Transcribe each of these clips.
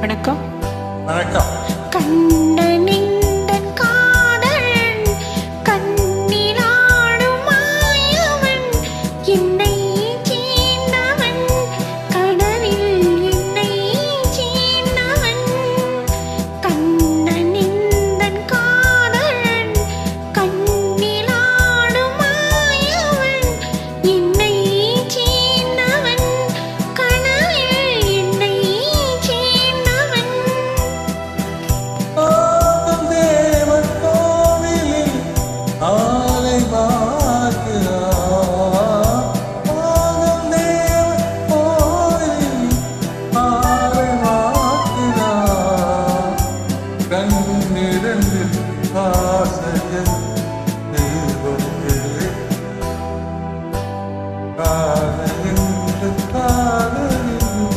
வணக்கம். வணக்கம். கண்ணனிந்தன் காதலன் கண்ணிலாடும் மாயவன் என்னை சேர்ந்தவன் கடலில் என்னை சேர்ந்தவன் கண்ணனிந்தன் காதலன் கண்ணிலாடும் மாயவன் என்னை சேர்ந்தவன் கடலில் என்னை சேர்ந்தவன் தேவன் கோவிலில் ஆலை பார்க்கிறார். தேவன் கோவிலில் ஆலை பார்க்கிறார். கண்ணிரண்டில் ஆசையன் தெய்வத்திலே காலையென்று காதலில்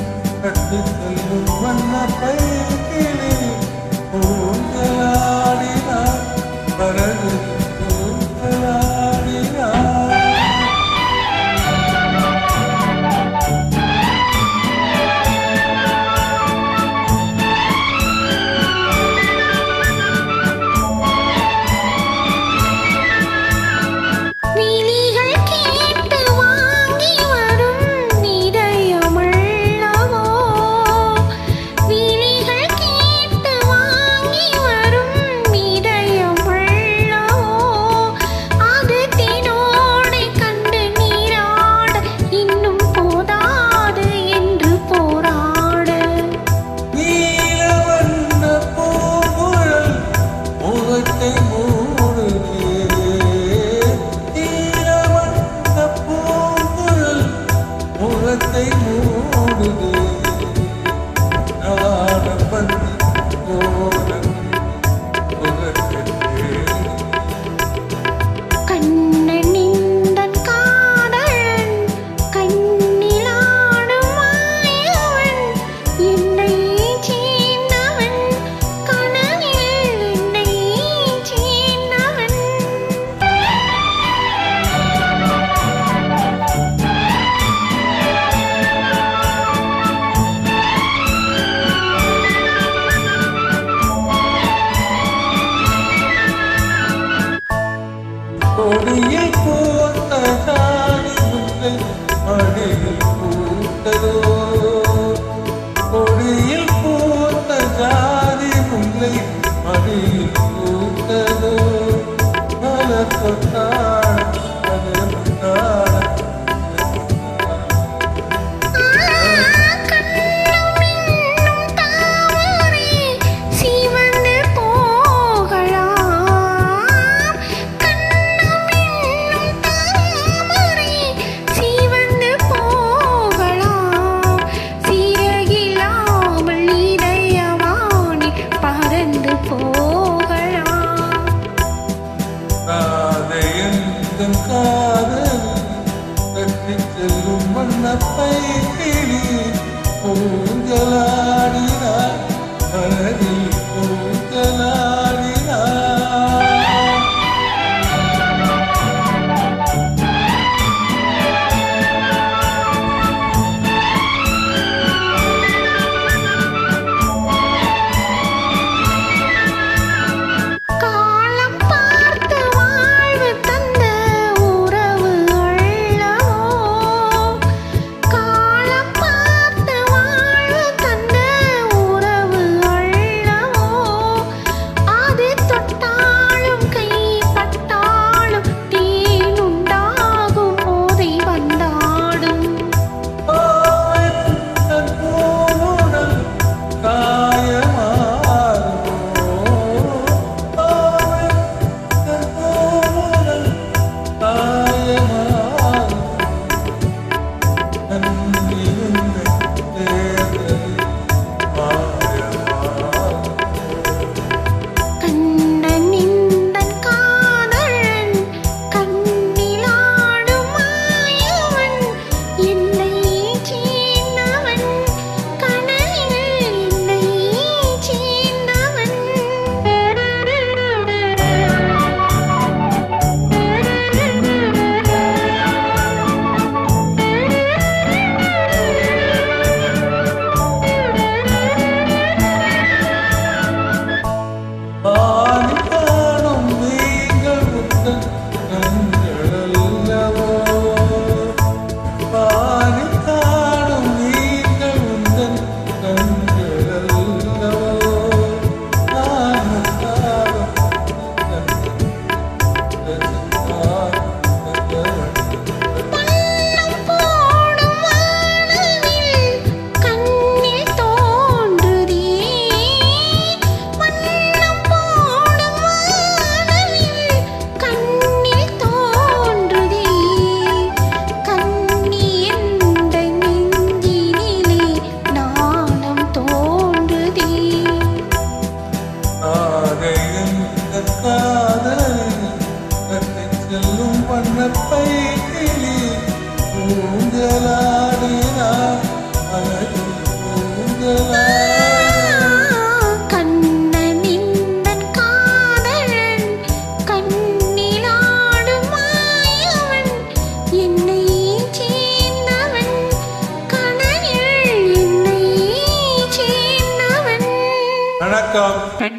கட்டிச் செல்லும் வண்ண பைக்கிலே ஊஞ்சலாடினார் பரது ஊஞ்சலாடினார். விழிகள் கேட்டு வாங்கி வரும் இதயமல்லவோ விழிகள் கேட்டு வாங்கி வரும் இதயமல்லவோ அது தினோடை கண்டு நீராட இன்னும் போதாது என்று போராட நீலவண்ண பூங்குழல் முகத்தை மூடுதே. நீலவண்ண பூங்குழல் முகத்தை மூடுதே. நாடப்பந்தி கோலம் முகத்திலே கண்ணனிந்தன் காதலன் கண்ணிலாடும் மாயவன் என்னை சேர்ந்தவன் கனவில் என்னை சேர்ந்தவன் கொடியில் பூத்த ஜாதி முல்லை மடியில் பூத்ததோ. கொடியில் பூத்த ஜாதி முல்லை மடியில் பூத்ததோ. மலர் தொட்டாள் மலர் தொட்டாள். கண்ணமின்னும் தாமரை சிவந்து போகலாம் கண்ணமின்னும் தாமரை சிவந்து போகலாம் சிறகில்லாமல் இதயவானி பறந்து போகலாம் காதையந்தன் காதல் வணக்கம்.